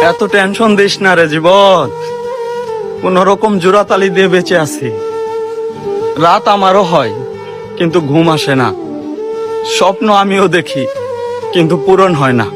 এত tension this না রে জীবন। কোন রকম জোড়াতালি দিয়ে বেঁচে আছি। রাত আমারও হয় কিন্তু ঘুম আসে না। স্বপ্ন আমিও দেখি কিন্তু পূরণ হয় না।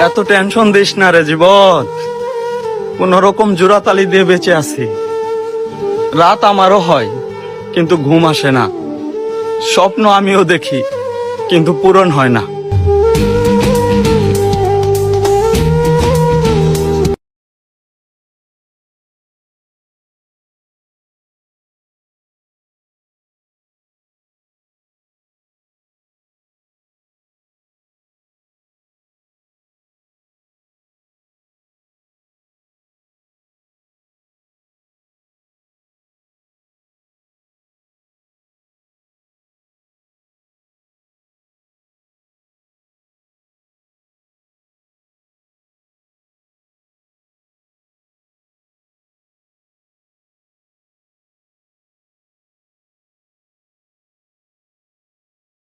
এত টেনশন দিস না রে জীবন। কোন রকম জোড়াতালি দিয়ে বেঁচে আছি। রাত আমারও হয় কিন্তু ঘুম আসে না। স্বপ্ন আমিও দেখি কিন্তু পূরণ হয় না।